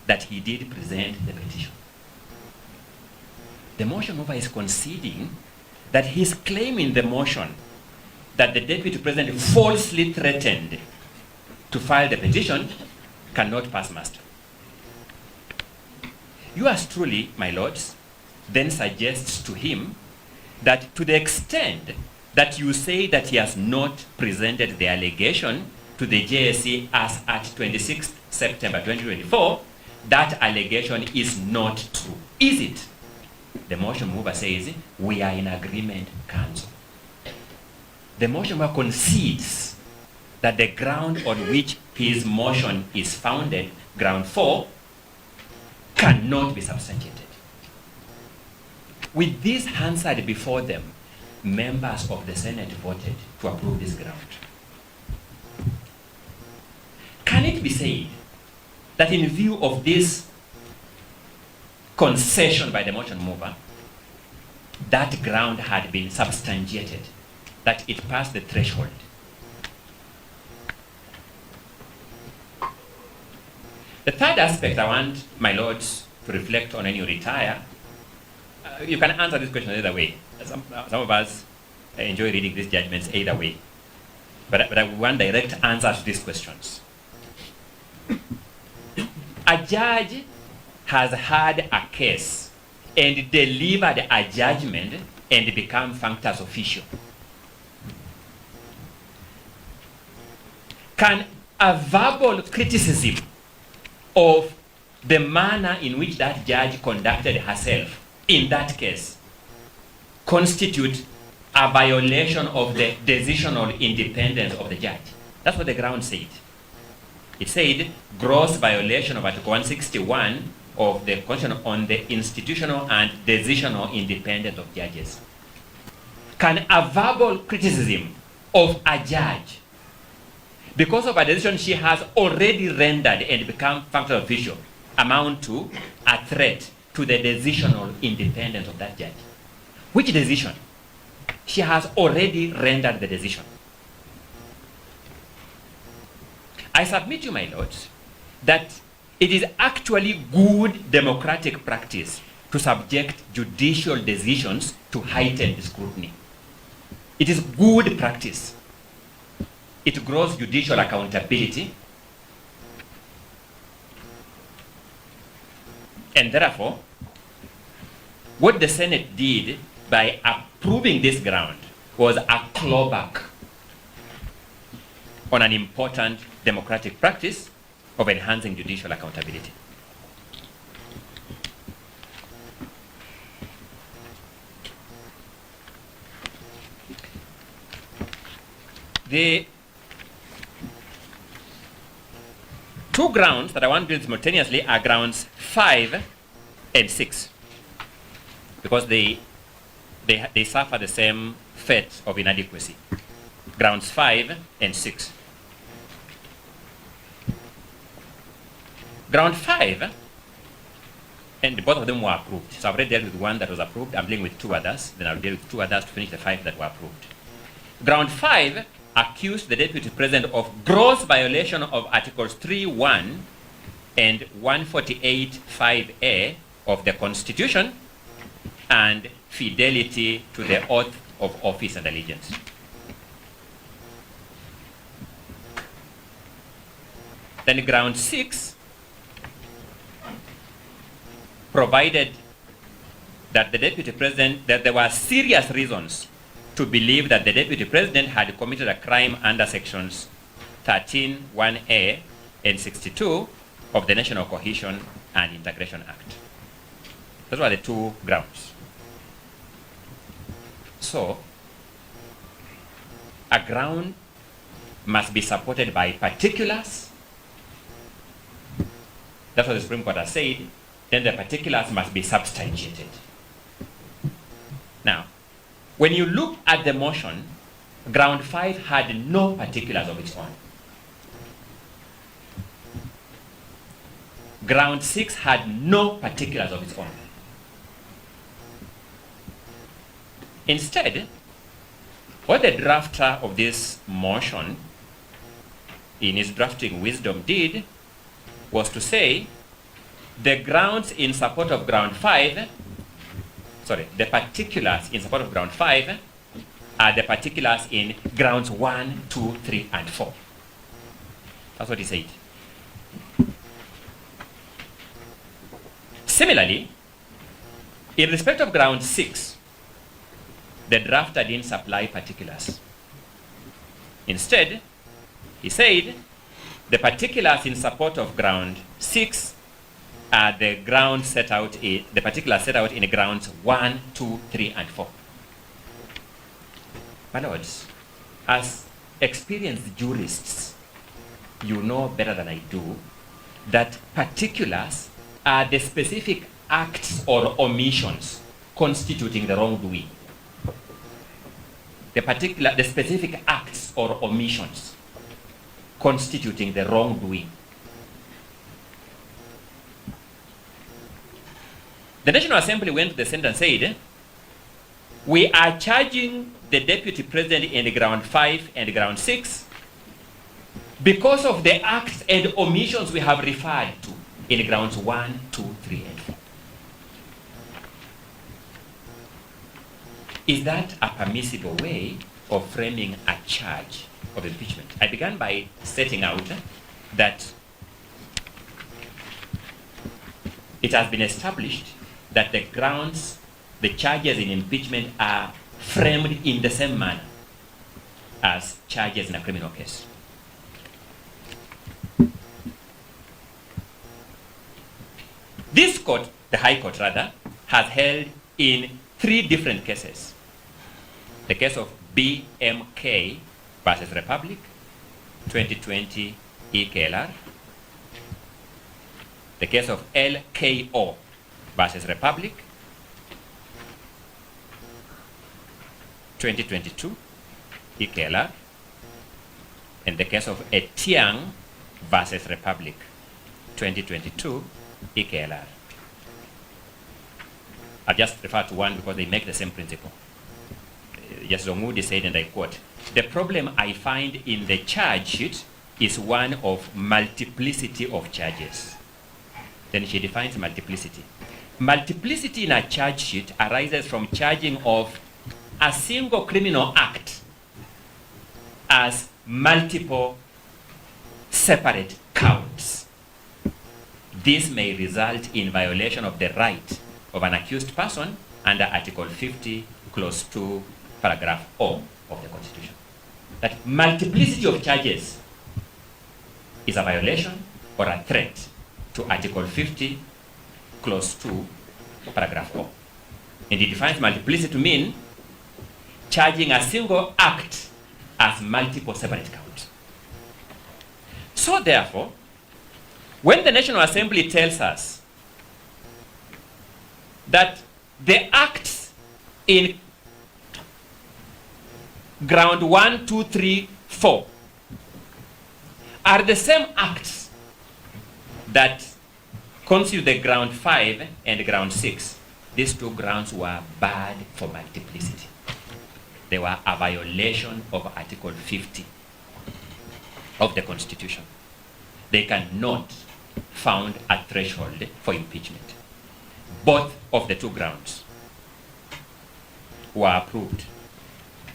that he did present the petition. The motion mover is conceding that he's claiming the motion that the deputy president falsely threatened to file the petition cannot pass muster. Yours truly, my lords, then suggests to him that to the extent that you say that he has not presented the allegation to the JSC as at 26th September 2024, that allegation is not true. Is it? The motion mover says, we are in agreement, counsel. The motion mover concedes that the ground on which his motion is founded, ground 4, cannot be substantiated. With this answered before them, members of the Senate voted to approve this ground. Can it be said that in view of this concession by the motion mover, that ground had been substantiated, that it passed the threshold? The third aspect I want my lords to reflect on when you retire, you can answer this question either way. Some of us enjoy reading these judgments either way. But I want direct answers to these questions. A judge has had a case and delivered a judgment and become functus officio. Can a verbal criticism of the manner in which that judge conducted herself in that case constitute a violation of the decisional independence of the judge? That's what the ground said. It said gross violation of Article 161 of the Constitution on the institutional and decisional independence of judges. Can a verbal criticism of a judge, because of a decision she has already rendered and become functional official, amount to a threat to the decisional independence of that judge? Which decision? She has already rendered the decision. I submit to my lords that it is actually good democratic practice to subject judicial decisions to heightened scrutiny. It is good practice. It grows judicial accountability. And therefore, what the Senate did by approving this ground was a clawback on an important democratic practice of enhancing judicial accountability. The two grounds that I want to do simultaneously are grounds 5 and 6, because they suffer the same fate of inadequacy. Grounds 5 and 6. Ground 5, and both of them were approved. So I've already dealt with one that was approved. I'm dealing with two others. Then I'll deal with two others to finish the 5 that were approved. Ground 5 accused the deputy president of gross violation of Articles 3.1 and 148.5a of the Constitution and fidelity to the oath of office and allegiance. Then ground 6 provided that the deputy president, that there were serious reasons to believe that the deputy president had committed a crime under sections 13(1)(a) and 62 of the National Cohesion and Integration Act. Those were the two grounds. So, a ground must be supported by particulars. That's what the Supreme Court has said. Then the particulars must be substantiated. Now, when you look at the motion, ground 5 had no particulars of its own. Ground 6 had no particulars of its own. Instead, what the drafter of this motion, in his drafting wisdom, did was to say the grounds in support of ground 5, the particulars in support of ground 5 are the particulars in grounds 1, 2, 3, and 4. That's what he said. Similarly, in respect of ground 6, the drafter didn't supply particulars. Instead, he said the particulars in support of ground 6 are the grounds set out in the particulars set out in grounds 1, 2, 3, and 4. My lords, as experienced jurists, you know better than I do that particulars are the specific acts or omissions constituting the wrongdoing. The specific acts or omissions constituting the wrongdoing. The National Assembly went to the Senate and said, we are charging the Deputy President in ground 5 and ground 6 because of the acts and omissions we have referred to in grounds 1, 2, 3, and 4. Is that a permissible way of framing a charge of impeachment? I began by setting out that it has been established that the grounds, the charges in impeachment are framed in the same manner as charges in a criminal case. This court, the High Court rather, has held in 3 different cases. The case of BMK versus Republic, 2020 EKLR. The case of LKO versus Republic, 2022 EKLR. And the case of Etiang versus Republic, 2022 EKLR. I've just referred to one because they make the same principle. Justice Ongudi said, and I quote, "The problem I find in the charge sheet is one of multiplicity of charges." Then she defines multiplicity. Multiplicity in a charge sheet arises from charging of a single criminal act as multiple separate counts. This may result in violation of the right of an accused person under Article 50, Clause 2, Paragraph O of the Constitution. That multiplicity of charges is a violation or a threat to Article 50, Clause 2, Paragraph O. And it defines multiplicity to mean charging a single act as multiple separate counts. So therefore, when the National Assembly tells us that the acts in ground 1, 2, 3, 4 are the same acts that constitute the ground 5 and ground 6, these 2 grounds were bad for multiplicity. They were a violation of Article 50 of the Constitution. They cannot found a threshold for impeachment. Both of the 2 grounds were approved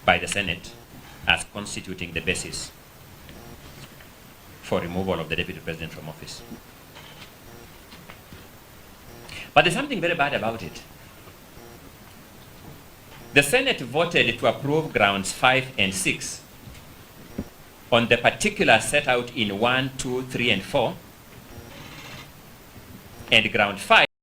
by the Senate as constituting the basis for removal of the Deputy President from office. But there's something very bad about it. The Senate voted to approve grounds 5 and 6 on the particulars set out in 1, 2, 3, and 4, and ground 5